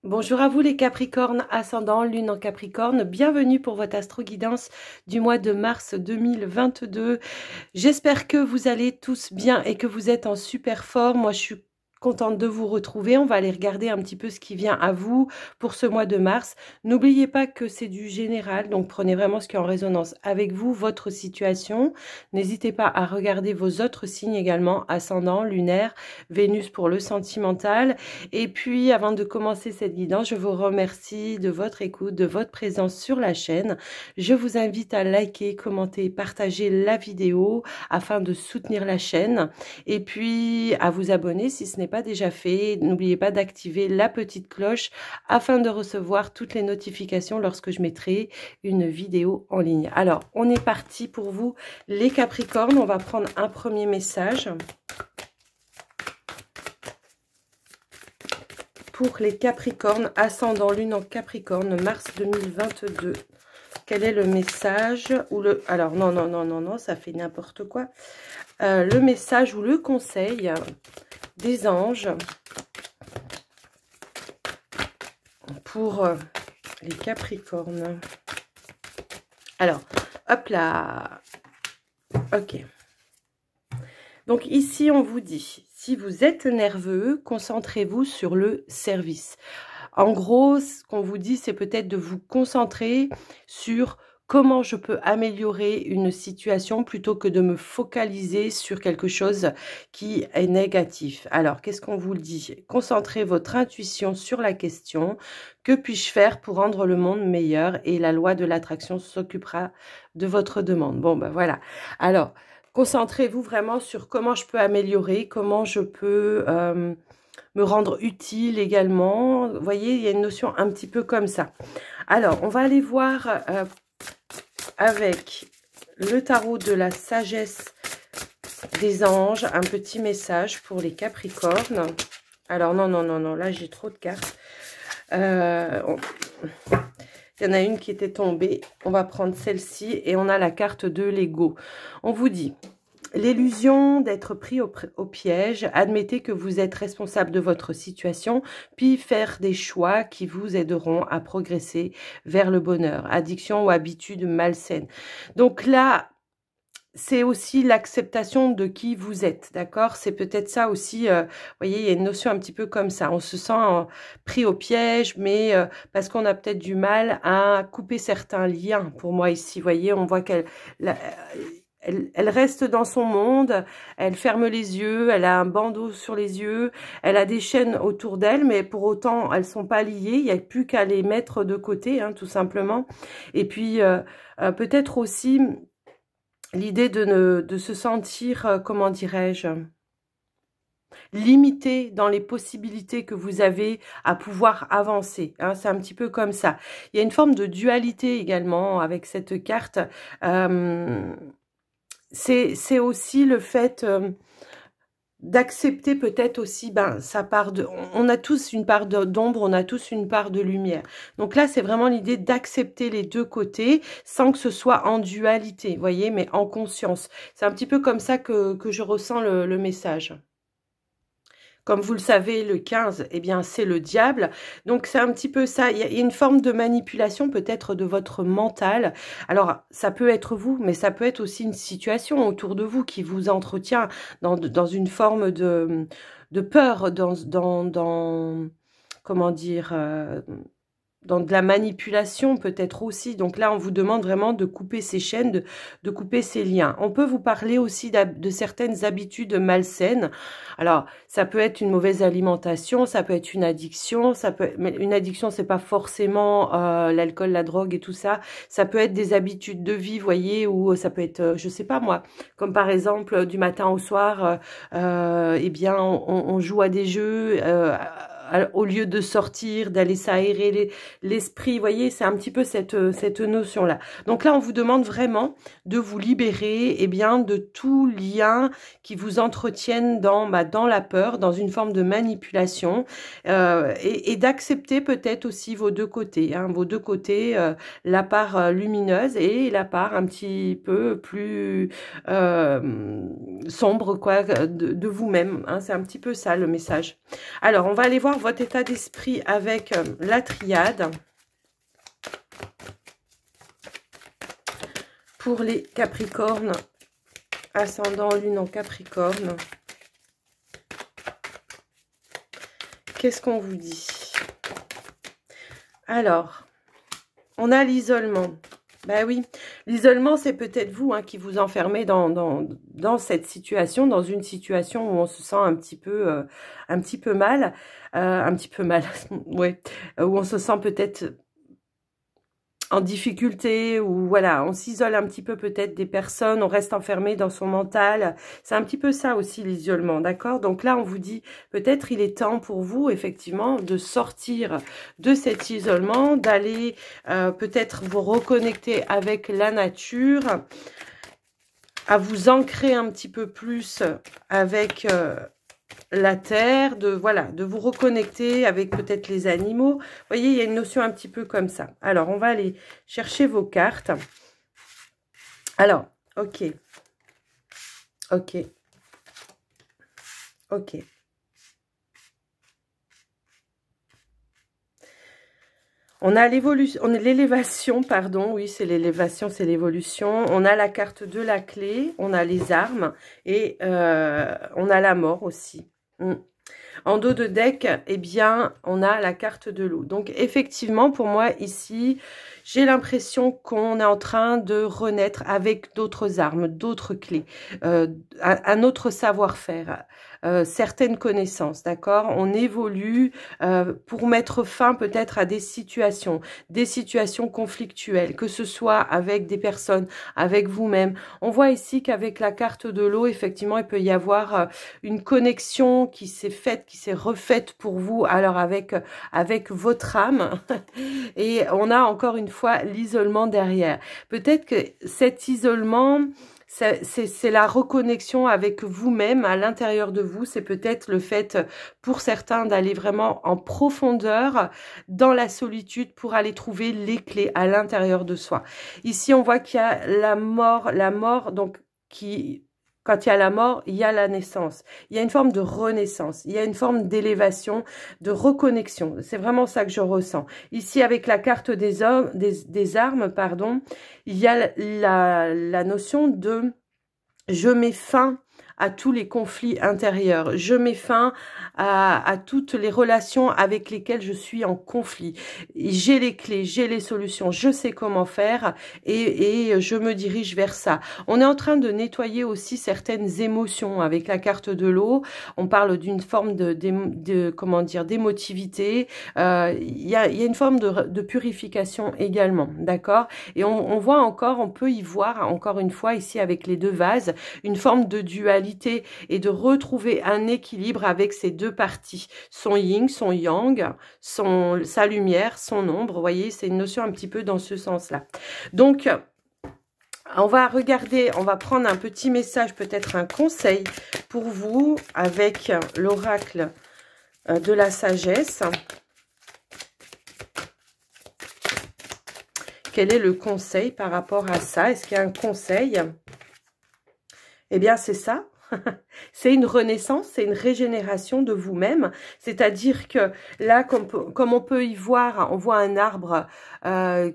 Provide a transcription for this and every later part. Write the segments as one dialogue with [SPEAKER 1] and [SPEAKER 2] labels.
[SPEAKER 1] Bonjour à vous les Capricornes, ascendant Lune en Capricorne, bienvenue pour votre astro-guidance du mois de mars 2022. J'espère que vous allez tous bien et que vous êtes en super forme. Moi je suis contente de vous retrouver. On va aller regarder un petit peu ce qui vient à vous pour ce mois de mars. N'oubliez pas que c'est du général, donc prenez vraiment ce qui est en résonance avec vous, votre situation. N'hésitez pas à regarder vos autres signes également, ascendant, lunaire, Vénus pour le sentimental. Et puis, avant de commencer cette guidance, je vous remercie de votre écoute, de votre présence sur la chaîne. Je vous invite à liker, commenter, partager la vidéo afin de soutenir la chaîne. Et puis, à vous abonner si ce n'est pas déjà fait. N'oubliez pas d'activer la petite cloche afin de recevoir toutes les notifications lorsque je mettrai une vidéo en ligne. Alors, on est parti pour vous, les Capricornes. On va prendre un premier message. Pour les Capricornes, ascendant Lune en Capricorne, mars 2022. Quel est le message ou le... Alors, non, ça fait n'importe quoi. Le message ou le conseil des anges pour les Capricornes. Alors, hop là. Ok. Donc ici, on vous dit, si vous êtes nerveux, concentrez-vous sur le service. En gros, ce qu'on vous dit, c'est peut-être de vous concentrer sur comment je peux améliorer une situation plutôt que de me focaliser sur quelque chose qui est négatif. Alors, qu'est-ce qu'on vous dit? Concentrez votre intuition sur la question. Que puis-je faire pour rendre le monde meilleur? Et la loi de l'attraction s'occupera de votre demande. Bon, ben voilà. Alors, concentrez-vous vraiment sur comment je peux améliorer, comment je peux me rendre utile également. Vous voyez, il y a une notion un petit peu comme ça. Alors, on va aller voir avec le tarot de la sagesse des anges, un petit message pour les Capricornes. Alors, non, là, j'ai trop de cartes. Il y en a une qui était tombée. On va prendre celle-ci et on a la carte de l'ego. On vous dit... L'illusion d'être pris au piège, admettez que vous êtes responsable de votre situation, puis faire des choix qui vous aideront à progresser vers le bonheur. Addiction ou habitude malsaine. Donc là, c'est aussi l'acceptation de qui vous êtes, d'accord? C'est peut-être ça aussi, vous voyez, il y a une notion un petit peu comme ça. On se sent pris au piège, mais parce qu'on a peut-être du mal à couper certains liens. Pour moi ici, vous voyez, on voit qu'elle... Elle reste dans son monde, elle ferme les yeux, elle a un bandeau sur les yeux, elle a des chaînes autour d'elle, mais pour autant, elles sont pas liées, il n'y a plus qu'à les mettre de côté, hein, tout simplement. Et puis, peut-être aussi l'idée de se sentir, comment dirais-je, limité dans les possibilités que vous avez à pouvoir avancer. Hein, c'est un petit peu comme ça. Il y a une forme de dualité également avec cette carte. C'est aussi le fait d'accepter peut-être aussi sa part de... On a tous une part d'ombre, on a tous une part de lumière. Donc là, c'est vraiment l'idée d'accepter les deux côtés sans que ce soit en dualité, vous voyez, mais en conscience. C'est un petit peu comme ça que je ressens le message. Comme vous le savez, le 15, eh bien, c'est le diable. Donc, c'est un petit peu ça. Il y a une forme de manipulation peut-être de votre mental. Alors, ça peut être vous, mais ça peut être aussi une situation autour de vous qui vous entretient dans une forme de peur, comment dire... dans de la manipulation peut-être aussi. Donc là, on vous demande vraiment de couper ces chaînes, de couper ces liens. On peut vous parler aussi de certaines habitudes malsaines. Alors, ça peut être une mauvaise alimentation, ça peut être une addiction, mais une addiction, c'est pas forcément l'alcool, la drogue et tout ça. Ça peut être des habitudes de vie, vous voyez, ou ça peut être, je sais pas moi, comme par exemple, du matin au soir, eh bien, on joue à des jeux... au lieu de sortir, d'aller s'aérer l'esprit, vous voyez, c'est un petit peu cette notion-là. Donc là, on vous demande vraiment de vous libérer bien, de tout lien qui vous entretienne dans la peur, dans une forme de manipulation, et d'accepter peut-être aussi vos deux côtés, hein, vos deux côtés, la part lumineuse et la part un petit peu plus sombre quoi, de vous-même. Hein, c'est un petit peu ça le message. Alors, on va aller voir votre état d'esprit avec la triade. Pour les Capricornes, ascendant Lune en Capricorne. Qu'est-ce qu'on vous dit? Alors, on a l'isolement. Ben oui, l'isolement, c'est peut-être vous qui vous enfermez dans cette situation, dans une situation où on se sent un petit peu mal, ouais, où on se sent peut-être en difficulté, ou voilà, on s'isole un petit peu peut-être des personnes, on reste enfermé dans son mental. C'est un petit peu ça aussi l'isolement, d'accord? Donc là, on vous dit, peut-être il est temps pour vous, effectivement, de sortir de cet isolement, d'aller peut-être vous reconnecter avec la nature, à vous ancrer un petit peu plus avec la terre, de vous reconnecter avec peut-être les animaux. Vous voyez, il y a une notion un petit peu comme ça. Alors, on va aller chercher vos cartes. Alors, ok. On a l'élévation, pardon, oui, c'est l'élévation, c'est l'évolution. On a la carte de la clé, on a les armes et on a la mort aussi. En dos de deck, eh bien, on a la carte de l'eau. Donc, effectivement, pour moi, ici, j'ai l'impression qu'on est en train de renaître avec d'autres armes, d'autres clés, un autre savoir-faire, certaines connaissances, d'accord? On évolue pour mettre fin peut-être à des situations conflictuelles, que ce soit avec des personnes, avec vous-même. On voit ici qu'avec la carte de l'eau, effectivement, il peut y avoir une connexion qui s'est faite, qui s'est refaite pour vous, alors avec votre âme. Et on a encore une fois l'isolement derrière. Peut-être que cet isolement, c'est la reconnexion avec vous-même à l'intérieur de vous. C'est peut-être le fait pour certains d'aller vraiment en profondeur dans la solitude pour aller trouver les clés à l'intérieur de soi. Ici, on voit qu'il y a la mort donc qui... Quand il y a la mort, il y a la naissance. Il y a une forme de renaissance. Il y a une forme d'élévation, de reconnexion. C'est vraiment ça que je ressens. Ici, avec la carte des armes, pardon, il y a la notion de « je mets fin » à tous les conflits intérieurs. Je mets fin à toutes les relations avec lesquelles je suis en conflit. J'ai les clés, j'ai les solutions, je sais comment faire et je me dirige vers ça. On est en train de nettoyer aussi certaines émotions avec la carte de l'eau. On parle d'une forme comment dire, d'émotivité. Il y a une forme de purification également, d'accord? Et on voit encore, on peut y voir encore une fois ici avec les deux vases, une forme de dualité et de retrouver un équilibre avec ces deux parties, son yin, son yang, sa lumière, son ombre. Vous voyez, c'est une notion un petit peu dans ce sens-là. Donc, on va regarder, on va prendre un petit message, peut-être un conseil pour vous avec l'oracle de la sagesse. Quel est le conseil par rapport à ça? Est-ce qu'il y a un conseil? Eh bien, c'est ça. C'est une renaissance, c'est une régénération de vous-même. C'est-à-dire que là, comme on peut y voir, on voit un arbre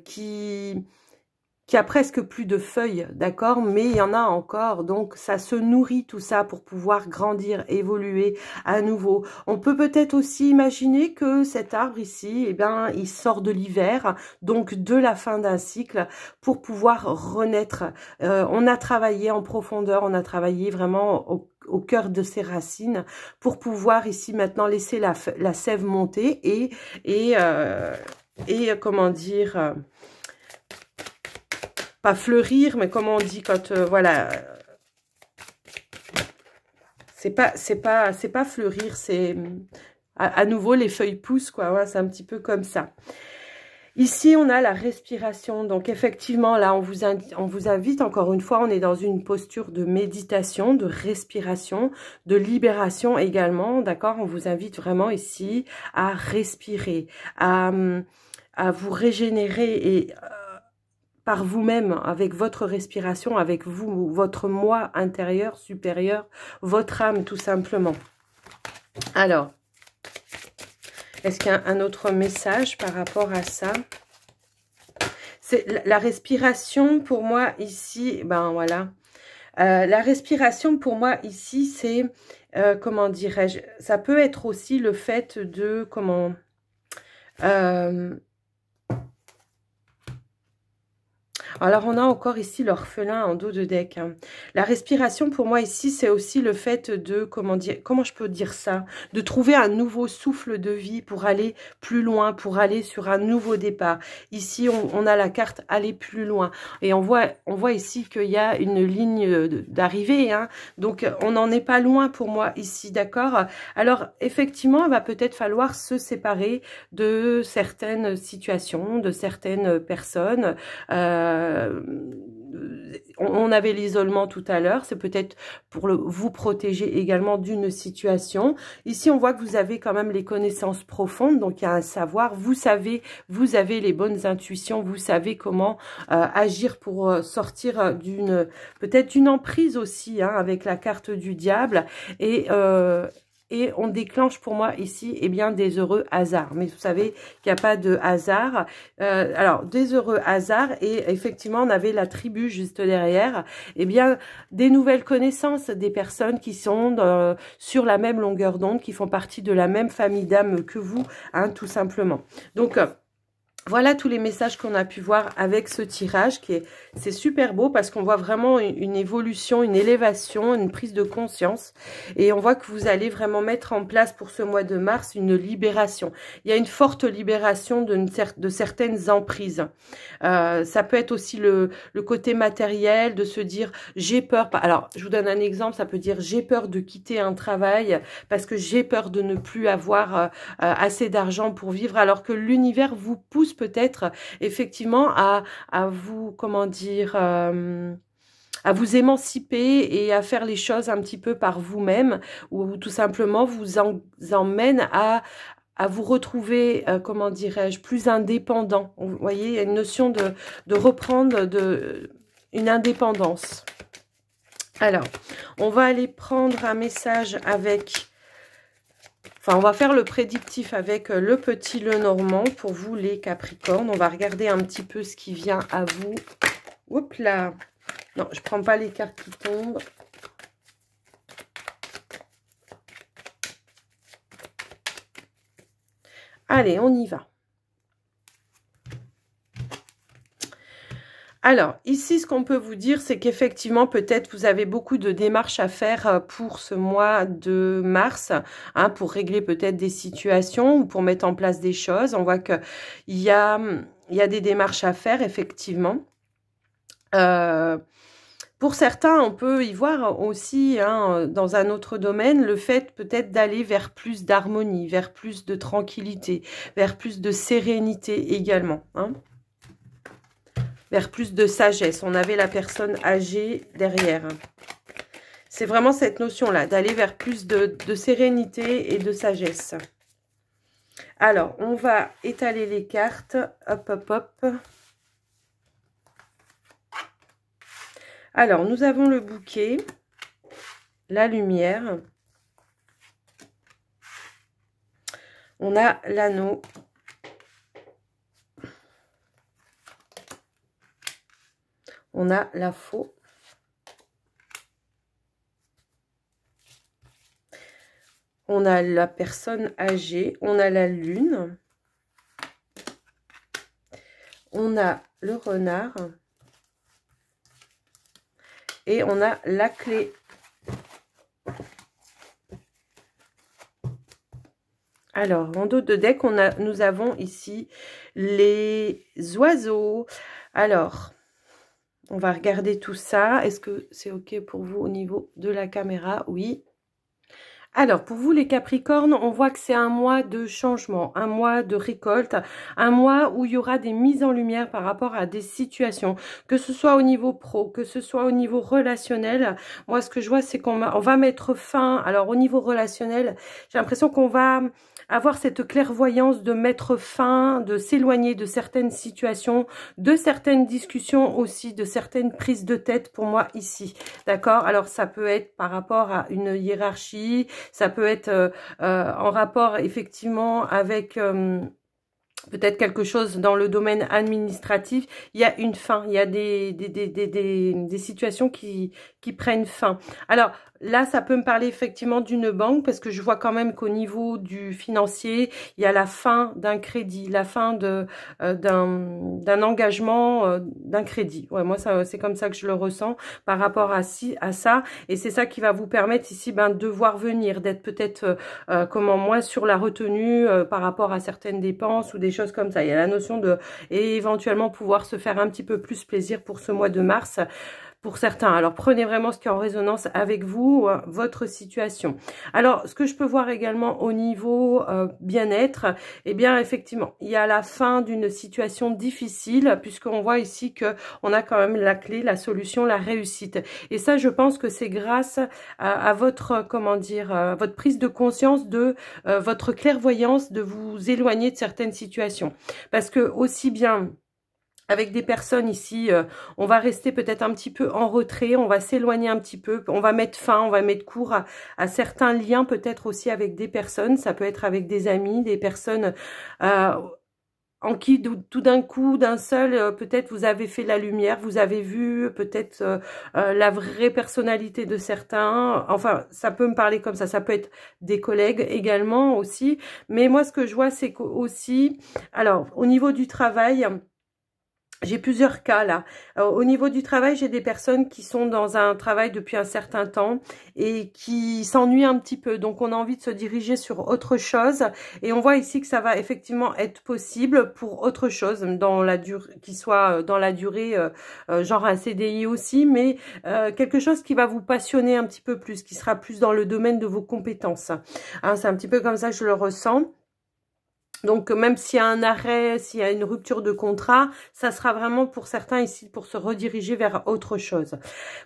[SPEAKER 1] qui a presque plus de feuilles, d'accord? Mais il y en a encore, donc ça se nourrit tout ça pour pouvoir grandir, évoluer à nouveau. On peut peut-être aussi imaginer que cet arbre ici, eh bien, il sort de l'hiver, donc de la fin d'un cycle, pour pouvoir renaître. On a travaillé en profondeur, on a travaillé vraiment au cœur de ses racines pour pouvoir ici maintenant laisser la sève monter et comment dire... pas fleurir, mais comme on dit quand voilà, c'est pas fleurir, c'est à nouveau les feuilles poussent quoi, ouais, c'est un petit peu comme ça. Ici on a la respiration, donc effectivement là on vous invite encore une fois, on est dans une posture de méditation, de respiration, de libération également, d'accord? On vous invite vraiment ici à respirer, à vous régénérer et par vous-même, avec votre respiration, avec vous, votre moi intérieur, supérieur, votre âme tout simplement. Alors, Est-ce qu'il y a un autre message par rapport à ça? C'est la respiration pour moi ici, ben voilà. La respiration pour moi ici, c'est, comment dirais-je, ça peut être aussi le fait de, comment... Alors, on a encore ici l'orphelin en dos de deck. Hein. La respiration, pour moi, ici, c'est aussi le fait de, comment je peux dire ça? De trouver un nouveau souffle de vie pour aller plus loin, pour aller sur un nouveau départ. Ici, on a la carte aller plus loin. Et on voit ici qu'il y a une ligne d'arrivée. Hein. Donc, on n'en est pas loin pour moi ici, d'accord? Alors, effectivement, il va peut-être falloir se séparer de certaines situations, de certaines personnes. On avait l'isolement tout à l'heure, c'est peut-être pour vous protéger également d'une situation. Ici, on voit que vous avez quand même les connaissances profondes, donc il y a un savoir, vous avez les bonnes intuitions, vous savez comment agir pour sortir peut-être d'une emprise aussi, hein, avec la carte du diable, et on déclenche pour moi ici, eh bien, des heureux hasards. Mais vous savez qu'il n'y a pas de hasard. Alors, des heureux hasards. Et effectivement, on avait la tribu juste derrière. Eh bien, des nouvelles connaissances, des personnes qui sont sur la même longueur d'onde, qui font partie de la même famille d'âmes que vous, hein, tout simplement. Donc, voilà tous les messages qu'on a pu voir avec ce tirage c'est super beau parce qu'on voit vraiment une évolution, une élévation, une prise de conscience. Et on voit que vous allez vraiment mettre en place pour ce mois de mars une libération. Il y a une forte libération de certaines emprises. Ça peut être aussi le côté matériel, de se dire j'ai peur. Alors, je vous donne un exemple, ça peut dire j'ai peur de quitter un travail parce que j'ai peur de ne plus avoir assez d'argent pour vivre, alors que l'univers vous pousse peut-être effectivement à vous, comment dire, à vous émanciper et à faire les choses un petit peu par vous-même, ou tout simplement vous emmène à vous retrouver, comment dirais-je, plus indépendant. Vous voyez, il y a une notion de reprendre une indépendance. Alors, on va aller prendre un message avec... Enfin, on va faire le prédictif avec le petit Lenormand pour vous, les Capricornes. On va regarder un petit peu ce qui vient à vous. Oups là. Non, je ne prends pas les cartes qui tombent. Allez, on y va. Alors, ici, ce qu'on peut vous dire, c'est qu'effectivement, peut-être vous avez beaucoup de démarches à faire pour ce mois de mars, hein, pour régler peut-être des situations ou pour mettre en place des choses. On voit qu'il y a des démarches à faire, effectivement. Pour certains, on peut y voir aussi, hein, dans un autre domaine, le fait peut-être d'aller vers plus d'harmonie, vers plus de tranquillité, vers plus de sérénité également, hein. Vers plus de sagesse. On avait la personne âgée derrière. C'est vraiment cette notion-là, d'aller vers plus de sérénité et de sagesse. Alors, on va étaler les cartes. Hop, hop, hop. Alors, nous avons le bouquet, la lumière. On a l'anneau. On a la faux. On a la personne âgée. On a la lune. On a le renard. Et on a la clé. Alors, en dos de deck, nous avons ici les oiseaux. Alors... on va regarder tout ça. Est-ce que c'est OK pour vous au niveau de la caméra? Oui. Alors, pour vous les Capricornes, on voit que c'est un mois de changement, un mois de récolte, un mois où il y aura des mises en lumière par rapport à des situations, que ce soit au niveau pro, que ce soit au niveau relationnel. Moi, ce que je vois, c'est qu'on va mettre fin. Alors, au niveau relationnel, j'ai l'impression qu'on va avoir cette clairvoyance de mettre fin, de s'éloigner de certaines situations, de certaines discussions aussi, de certaines prises de tête pour moi ici. D'accord? Alors ça peut être par rapport à une hiérarchie, ça peut être en rapport effectivement avec... peut-être quelque chose dans le domaine administratif, il y a une fin, il y a des situations qui prennent fin. Alors là, ça peut me parler effectivement d'une banque, parce que je vois quand même qu'au niveau du financier, il y a la fin d'un crédit, la fin d'un engagement, d'un crédit. Ouais, moi, c'est comme ça que je le ressens par rapport à ça, et c'est ça qui va vous permettre ici de voir venir, d'être peut-être moins sur la retenue par rapport à certaines dépenses ou des choses comme ça. Il y a la notion de et éventuellement pouvoir se faire un petit peu plus plaisir pour ce mois de mars pour certains. Alors prenez vraiment ce qui est en résonance avec vous, votre situation. Alors ce que je peux voir également au niveau bien-être, eh bien effectivement, il y a la fin d'une situation difficile, puisqu'on voit ici que on a quand même la clé, la solution, la réussite. Et ça, je pense que c'est grâce à votre, votre prise de conscience de votre clairvoyance, de vous éloigner de certaines situations. Parce que aussi bien avec des personnes ici, on va rester peut-être un petit peu en retrait, on va s'éloigner un petit peu, on va mettre fin, on va mettre court à certains liens, peut-être aussi avec des personnes, ça peut être avec des amis, des personnes en qui tout d'un coup, d'un seul, peut-être vous avez fait la lumière, vous avez vu peut-être la vraie personnalité de certains, enfin ça peut me parler comme ça peut être des collègues également aussi, mais moi ce que je vois c'est qu'aussi, alors au niveau du travail, j'ai plusieurs cas là. Au niveau du travail, j'ai des personnes qui sont dans un travail depuis un certain temps et qui s'ennuient un petit peu. Donc, on a envie de se diriger sur autre chose. Et on voit ici que ça va effectivement être possible pour autre chose, dans la durée, qui soit dans la durée, genre un CDI aussi, mais quelque chose qui va vous passionner un petit peu plus, qui sera plus dans le domaine de vos compétences. Hein, c'est un petit peu comme ça que je le ressens. Donc, même s'il y a un arrêt, s'il y a une rupture de contrat, ça sera vraiment pour certains ici pour se rediriger vers autre chose.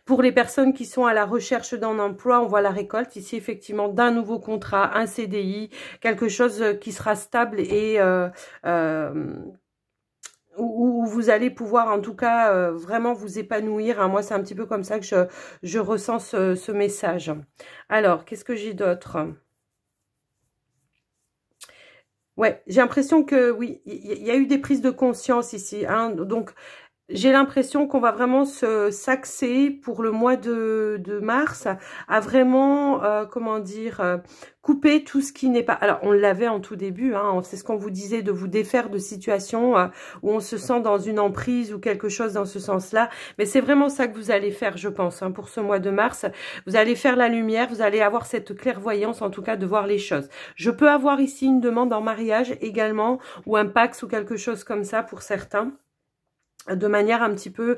[SPEAKER 1] Pour les personnes qui sont à la recherche d'un emploi, on voit la récolte ici effectivement d'un nouveau contrat, un CDI, quelque chose qui sera stable et où vous allez pouvoir en tout cas vraiment vous épanouir. Hein. Moi, c'est un petit peu comme ça que je ressens ce message. Alors, qu'est-ce que j'ai d'autre ? Ouais, j'ai l'impression que oui, il y a eu des prises de conscience ici. Hein, donc, j'ai l'impression qu'on va vraiment s'axer pour le mois de mars à vraiment, couper tout ce qui n'est pas... Alors, on l'avait en tout début, hein, c'est ce qu'on vous disait, de vous défaire de situations où on se sent dans une emprise ou quelque chose dans ce sens-là. Mais c'est vraiment ça que vous allez faire, je pense, hein, pour ce mois de mars. Vous allez faire la lumière, vous allez avoir cette clairvoyance, en tout cas, de voir les choses. Je peux avoir ici une demande en mariage également, ou un Pax ou quelque chose comme ça pour certains, de manière un petit peu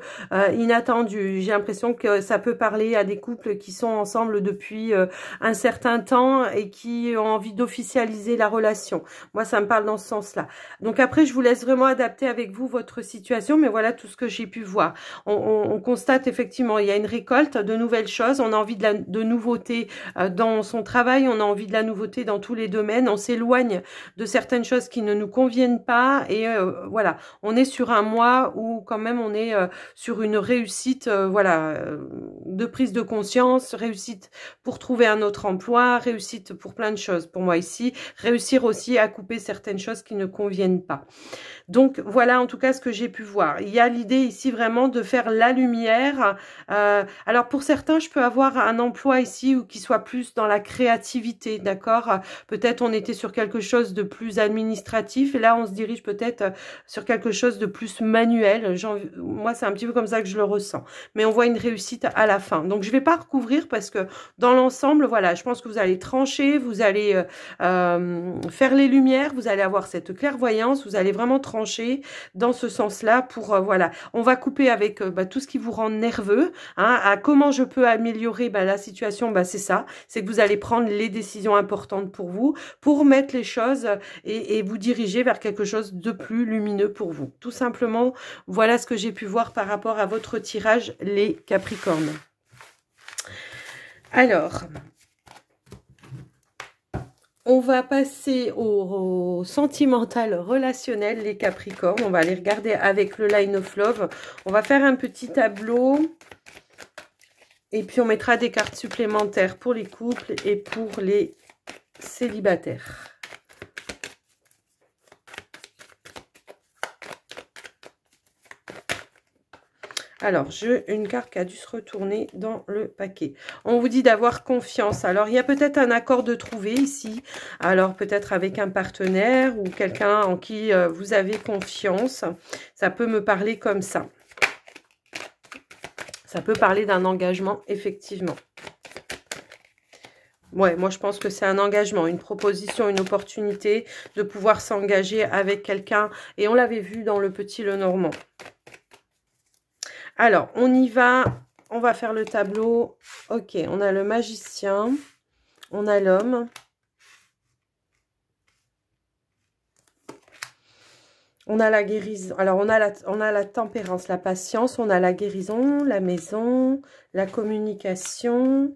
[SPEAKER 1] inattendue. J'ai l'impression que ça peut parler à des couples qui sont ensemble depuis un certain temps et qui ont envie d'officialiser la relation. Moi, ça me parle dans ce sens-là. Donc après, je vous laisse vraiment adapter avec vous votre situation, mais voilà tout ce que j'ai pu voir. On constate effectivement, il y a une récolte de nouvelles choses, on a envie de nouveautés dans son travail, on a envie de la nouveauté dans tous les domaines, on s'éloigne de certaines choses qui ne nous conviennent pas et voilà, on est sur un mois où quand même on est sur une réussite de prise de conscience, réussite pour trouver un autre emploi, réussite pour plein de choses pour moi ici, réussir aussi à couper certaines choses qui ne conviennent pas. Donc voilà en tout cas ce que j'ai pu voir. Il y a l'idée ici vraiment de faire la lumière. Alors pour certains, je peux avoir un emploi ici qui soit plus dans la créativité, d'accord? Peut-être on était sur quelque chose de plus administratif et là on se dirige peut-être sur quelque chose de plus manuel. Moi c'est un petit peu comme ça que je le ressens. Mais on voit une réussite à la fin. Donc je vais pas recouvrir parce que dans l'ensemble, voilà, je pense que vous allez trancher, vous allez faire les lumières, vous allez avoir cette clairvoyance, vous allez vraiment trancher dans ce sens-là pour, voilà, on va couper avec tout ce qui vous rend nerveux, hein, à comment je peux améliorer la situation, c'est ça, c'est que vous allez prendre les décisions importantes pour vous, pour mettre les choses et vous diriger vers quelque chose de plus lumineux pour vous. Tout simplement, voilà ce que j'ai pu voir par rapport à votre tirage, les Capricornes. Alors... On va passer au sentimental relationnel, les Capricornes. On va aller regarder avec le Line of Love. On va faire un petit tableau. Et puis, on mettra des cartes supplémentaires pour les couples et pour les célibataires. Alors, une carte qui a dû se retourner dans le paquet. On vous dit d'avoir confiance. Alors, il y a peut-être un accord de trouver ici. Alors, peut-être avec un partenaire ou quelqu'un en qui vous avez confiance. Ça peut me parler comme ça. Ça peut parler d'un engagement, effectivement. Ouais, moi je pense que c'est un engagement, une proposition, une opportunité de pouvoir s'engager avec quelqu'un. Et on l'avait vu dans le Petit Lenormand. Alors, on y va. On va faire le tableau. Ok, on a le magicien. On a l'homme. On a la guérison. Alors, on a la tempérance, la patience. On a la guérison, la maison, la communication.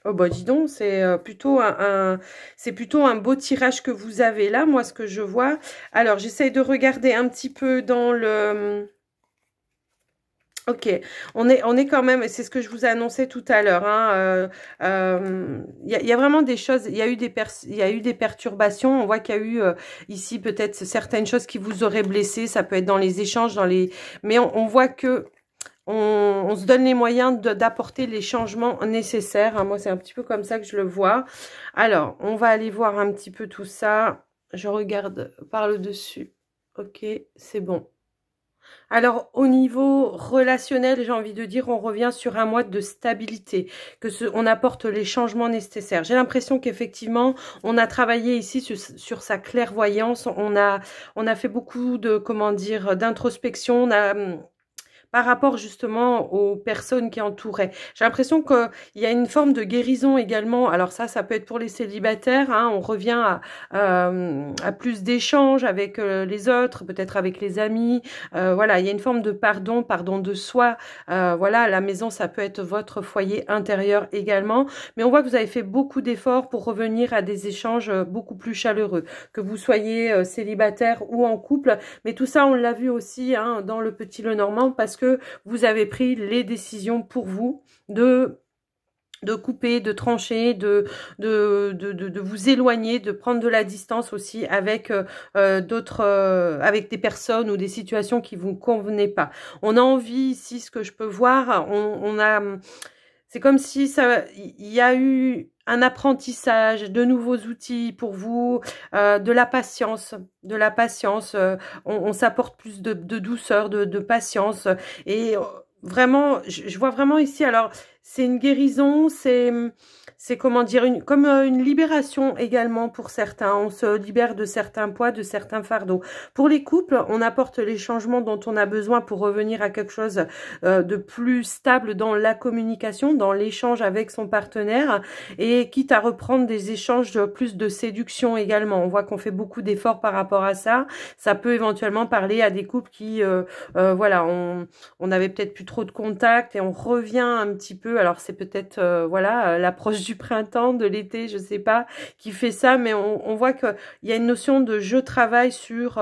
[SPEAKER 1] Oh bah dis donc, c'est plutôt un beau tirage que vous avez là, moi ce que je vois. Alors j'essaye de regarder un petit peu dans le... Ok, on est quand même, c'est ce que je vous ai annoncé tout à l'heure. Il y a vraiment des choses, il y a eu des perturbations. On voit qu'il y a eu ici peut-être certaines choses qui vous auraient blessé. Ça peut être dans les échanges, mais on voit que... On se donne les moyens d'apporter les changements nécessaires. Hein. Moi, c'est un petit peu comme ça que je le vois. Alors, on va aller voir un petit peu tout ça. Je regarde par le dessus. Ok, c'est bon. Alors, au niveau relationnel, j'ai envie de dire, on revient sur un mois de stabilité, on apporte les changements nécessaires. J'ai l'impression qu'effectivement, on a travaillé ici sur sa clairvoyance. On a fait beaucoup de, comment dire, d'introspection. Par rapport justement aux personnes qui entouraient. J'ai l'impression qu'il y a une forme de guérison également. Alors ça peut être pour les célibataires. Hein, on revient à plus d'échanges avec les autres, peut-être avec les amis. Voilà, il y a une forme de pardon de soi. Voilà, la maison, ça peut être votre foyer intérieur également. Mais on voit que vous avez fait beaucoup d'efforts pour revenir à des échanges beaucoup plus chaleureux. Que vous soyez célibataire ou en couple. Mais tout ça, on l'a vu aussi hein, dans le Petit Lenormand parce que vous avez pris les décisions pour vous de couper, de trancher, de vous éloigner, de prendre de la distance aussi avec d'autres, avec des personnes ou des situations qui vous convenaient pas. On a envie ici, ce que je peux voir, c'est comme si il y a eu un apprentissage, de nouveaux outils pour vous, de la patience. On s'apporte plus de douceur, de patience. Et vraiment, je vois vraiment ici, alors c'est une guérison, c'est comment dire, comme une libération également pour certains. On se libère de certains poids, de certains fardeaux. Pour les couples, on apporte les changements dont on a besoin pour revenir à quelque chose de plus stable dans la communication, dans l'échange avec son partenaire, et quitte à reprendre des échanges plus de séduction également. On voit qu'on fait beaucoup d'efforts par rapport à ça. Ça peut éventuellement parler à des couples qui, voilà, on avait peut-être plus trop de contact et on revient un petit peu. Alors c'est peut-être, voilà, l'approche du printemps, de l'été, je sais pas, qui fait ça, mais on voit qu'il y a une notion de je travaille sur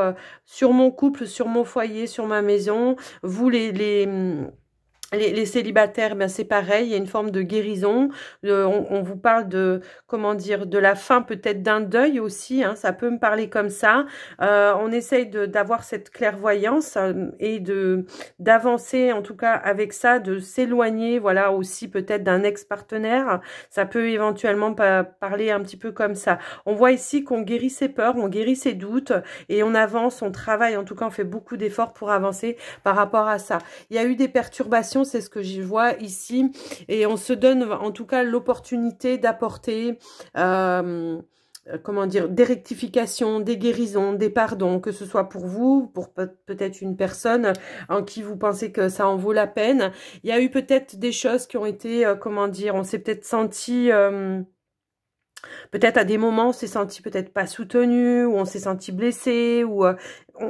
[SPEAKER 1] mon couple, sur mon foyer, sur ma maison. Vous, les célibataires, ben c'est pareil, il y a une forme de guérison. On vous parle de, comment dire, de la fin peut-être d'un deuil aussi, hein, ça peut me parler comme ça. On essaye d'avoir cette clairvoyance et d'avancer en tout cas avec ça, de s'éloigner, voilà, aussi peut-être d'un ex-partenaire. Ça peut éventuellement parler un petit peu comme ça. On voit ici qu'on guérit ses peurs, on guérit ses doutes et on avance, on travaille, en tout cas on fait beaucoup d'efforts pour avancer par rapport à ça. Il y a eu des perturbations, c'est ce que je vois ici, et on se donne en tout cas l'opportunité d'apporter comment dire, des rectifications, des guérisons, des pardons, que ce soit pour vous, pour peut-être une personne en qui vous pensez que ça en vaut la peine. Il y a eu peut-être des choses qui ont été, comment dire, on s'est peut-être senti... peut-être à des moments, on s'est senti peut-être pas soutenu, ou on s'est senti blessé, ou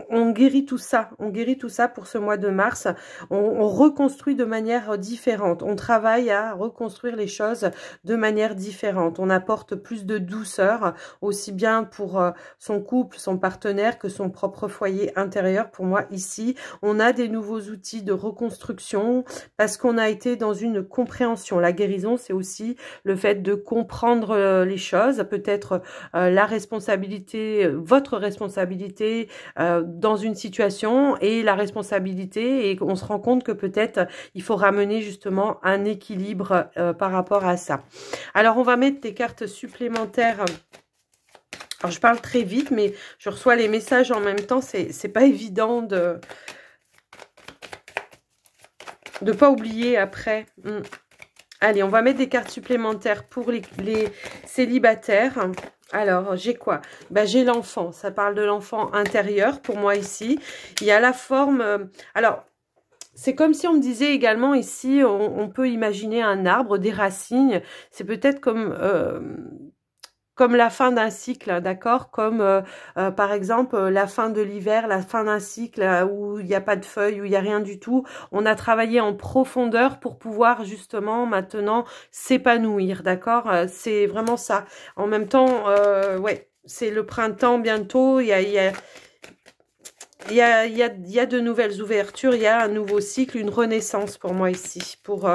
[SPEAKER 1] on guérit tout ça, on guérit tout ça pour ce mois de mars, on reconstruit de manière différente, on travaille à reconstruire les choses de manière différente, on apporte plus de douceur, aussi bien pour son couple, son partenaire, que son propre foyer intérieur. Pour moi, ici, on a des nouveaux outils de reconstruction, parce qu'on a été dans une compréhension. La guérison, c'est aussi le fait de comprendre les choses, peut-être la responsabilité, votre responsabilité, dans une situation et la responsabilité, et on se rend compte que peut-être il faut ramener justement un équilibre par rapport à ça. Alors on va mettre des cartes supplémentaires. Alors je parle très vite, mais je reçois les messages en même temps, c'est pas évident de pas oublier après. Allez, on va mettre des cartes supplémentaires pour les célibataires. Alors, j'ai quoi? Ben, j'ai l'enfant. Ça parle de l'enfant intérieur pour moi ici. Il y a la forme... alors, c'est comme si on me disait également ici, on peut imaginer un arbre, des racines. C'est peut-être comme la fin d'un cycle, d'accord? Comme par exemple la fin de l'hiver, la fin d'un cycle où il n'y a pas de feuilles, où il n'y a rien du tout. On a travaillé en profondeur pour pouvoir justement maintenant s'épanouir, d'accord? C'est vraiment ça. En même temps, ouais, c'est le printemps bientôt, il y a de nouvelles ouvertures, il y a un nouveau cycle, une renaissance pour moi ici. Pour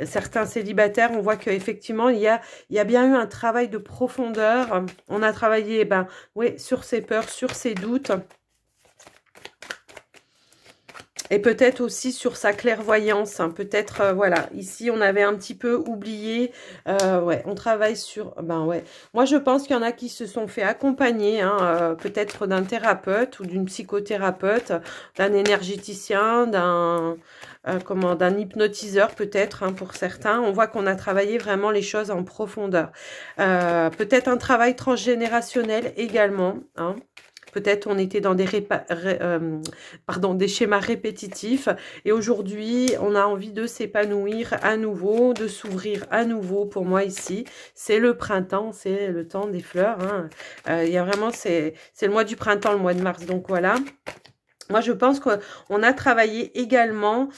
[SPEAKER 1] certains célibataires, on voit qu'effectivement, il y a bien eu un travail de profondeur. On a travaillé oui, sur ses peurs, sur ses doutes. Et peut-être aussi sur sa clairvoyance, hein. Peut-être, voilà, ici, on avait un petit peu oublié. Ouais, on travaille sur... ouais. Moi, je pense qu'il y en a qui se sont fait accompagner, hein, peut-être d'un thérapeute ou d'une psychothérapeute, d'un énergéticien, d'un hypnotiseur peut-être, hein, pour certains. On voit qu'on a travaillé vraiment les choses en profondeur. Peut-être un travail transgénérationnel également, hein. Peut-être on était dans des schémas répétitifs et aujourd'hui on a envie de s'épanouir à nouveau, de s'ouvrir à nouveau. Pour moi ici, c'est le printemps, c'est le temps des fleurs, hein. Il y a vraiment, c'est le mois du printemps, le mois de mars, donc voilà. Moi, je pense qu'on a travaillé également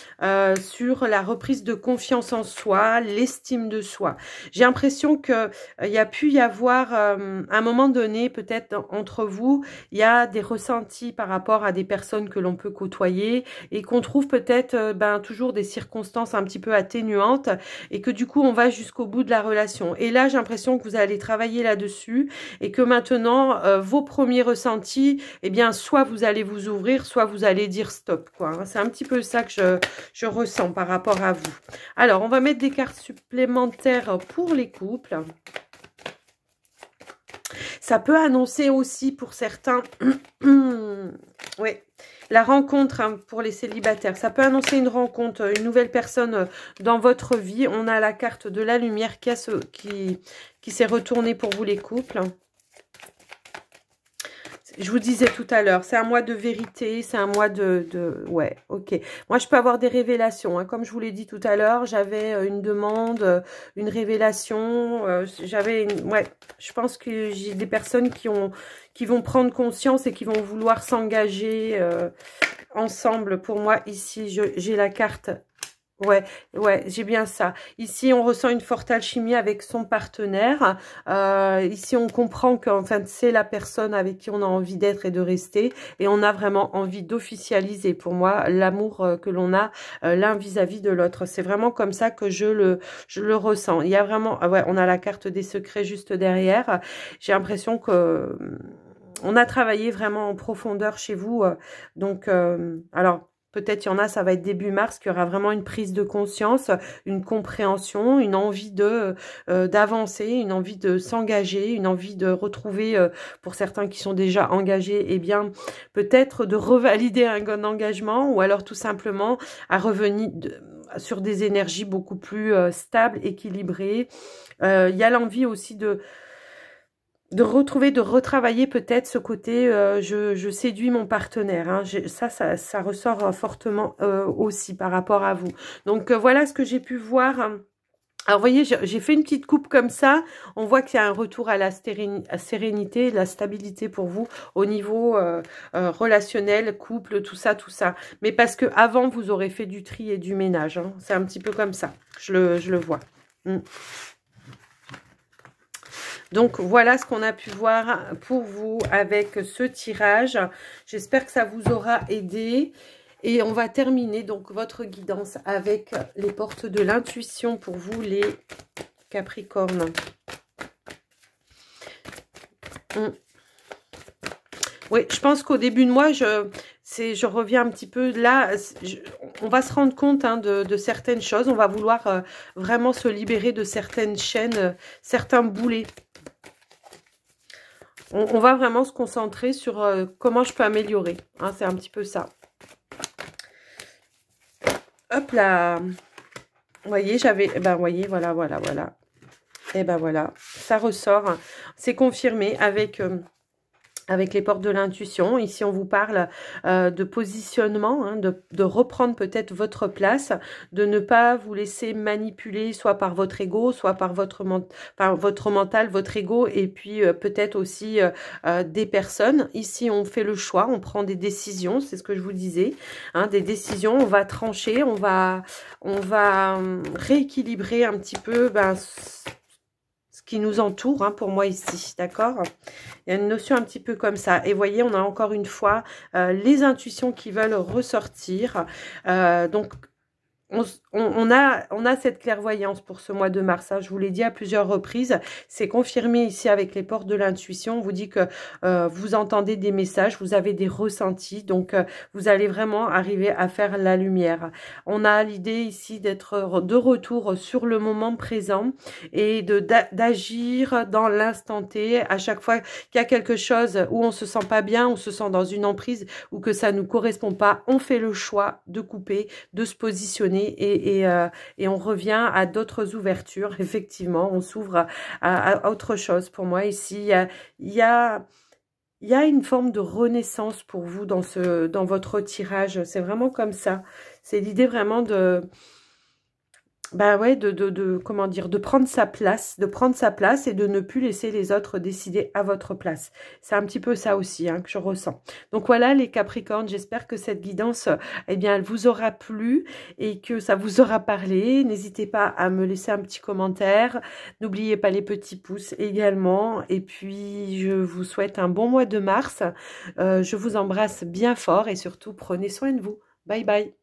[SPEAKER 1] sur la reprise de confiance en soi, l'estime de soi. J'ai l'impression qu'il y a pu y avoir, à un moment donné, peut-être entre vous, il y a des ressentis par rapport à des personnes que l'on peut côtoyer et qu'on trouve peut-être toujours des circonstances un petit peu atténuantes et que du coup, on va jusqu'au bout de la relation. Et là, j'ai l'impression que vous allez travailler là-dessus et que maintenant, vos premiers ressentis, eh bien, soit vous allez vous ouvrir, soit vous allez dire stop, quoi. C'est un petit peu ça que je ressens par rapport à vous. Alors, on va mettre des cartes supplémentaires pour les couples. Ça peut annoncer aussi pour certains, oui, la rencontre, hein, pour les célibataires. Ça peut annoncer une rencontre, une nouvelle personne dans votre vie. On a la carte de la lumière qui s'est retournée pour vous les couples. Je vous disais tout à l'heure, c'est un mois de vérité, c'est un mois ouais, ok. Moi, je peux avoir des révélations, hein. Comme je vous l'ai dit tout à l'heure, j'avais une demande, une révélation, ouais, je pense que j'ai des personnes qui vont prendre conscience et qui vont vouloir s'engager ensemble. Pour moi, ici, j'ai la carte... Ouais, j'ai bien ça. Ici, on ressent une forte alchimie avec son partenaire. Ici, on comprend qu'en fait, c'est la personne avec qui on a envie d'être et de rester. Et on a vraiment envie d'officialiser, pour moi, l'amour que l'on a l'un vis-à-vis de l'autre. C'est vraiment comme ça que je le ressens. Il y a vraiment... ouais, on a la carte des secrets juste derrière. J'ai l'impression que... on a travaillé vraiment en profondeur chez vous. Donc, alors... peut-être il y en a, ça va être début mars, qu'il y aura vraiment une prise de conscience, une compréhension, une envie d'avancer, une envie de s'engager, une envie de retrouver, pour certains qui sont déjà engagés, eh bien, peut-être de revalider un engagement ou alors tout simplement à revenir sur des énergies beaucoup plus stables, équilibrées. Il y a l'envie aussi de retrouver, de retravailler peut-être ce côté je séduis mon partenaire, hein. Ça ressort fortement aussi par rapport à vous. Donc voilà ce que j'ai pu voir Alors, vous voyez, j'ai fait une petite coupe comme ça. On voit qu'il y a un retour à la sérénité, la stabilité pour vous au niveau relationnel, couple, tout ça, tout ça. Mais parce que avant vous aurez fait du tri et du ménage. Hein. C'est un petit peu comme ça. Je le vois. Donc, voilà ce qu'on a pu voir pour vous avec ce tirage. J'espère que ça vous aura aidé. Et on va terminer donc votre guidance avec les portes de l'intuition pour vous, les Capricornes. Oui, je pense qu'au début de mois, je reviens un petit peu là. On va se rendre compte hein, de certaines choses. On va vouloir vraiment se libérer de certaines chaînes, certains boulets. On va vraiment se concentrer sur comment je peux améliorer. Hein, c'est un petit peu ça. Hop là. Vous voyez, ben, voyez, voilà. Et ben voilà, ça ressort. C'est confirmé avec les portes de l'intuition. Ici, on vous parle de positionnement, hein, de reprendre peut-être votre place, de ne pas vous laisser manipuler soit par votre ego, soit par votre mental, votre ego, et puis peut-être aussi des personnes. Ici, on fait le choix, on prend des décisions, c'est ce que je vous disais, hein, des décisions, on va trancher, on va rééquilibrer un petit peu qui nous entoure, hein, pour moi ici, d'accord? Il y a une notion un petit peu comme ça. Et voyez, on a encore une fois les intuitions qui veulent ressortir. Donc, on a cette clairvoyance pour ce mois de mars. Hein, je vous l'ai dit à plusieurs reprises. C'est confirmé ici avec les portes de l'intuition. On vous dit que vous entendez des messages, vous avez des ressentis. Donc, vous allez vraiment arriver à faire la lumière. On a l'idée ici d'être de retour sur le moment présent et d'agir dans l'instant T. À chaque fois qu'il y a quelque chose où on se sent pas bien, on se sent dans une emprise ou que ça nous correspond pas, on fait le choix de couper, de se positionner. Et on revient à d'autres ouvertures. Effectivement, on s'ouvre à autre chose. Pour moi, ici, il y a une forme de renaissance pour vous dans votre tirage. C'est vraiment comme ça. C'est l'idée vraiment de... Ben ouais, comment dire, de prendre sa place et de ne plus laisser les autres décider à votre place. C'est un petit peu ça aussi hein, que je ressens. Donc voilà les Capricornes, j'espère que cette guidance, eh bien, elle vous aura plu et que ça vous aura parlé. N'hésitez pas à me laisser un petit commentaire. N'oubliez pas les petits pouces également. Et puis, je vous souhaite un bon mois de mars. Je vous embrasse bien fort et surtout, prenez soin de vous. Bye bye.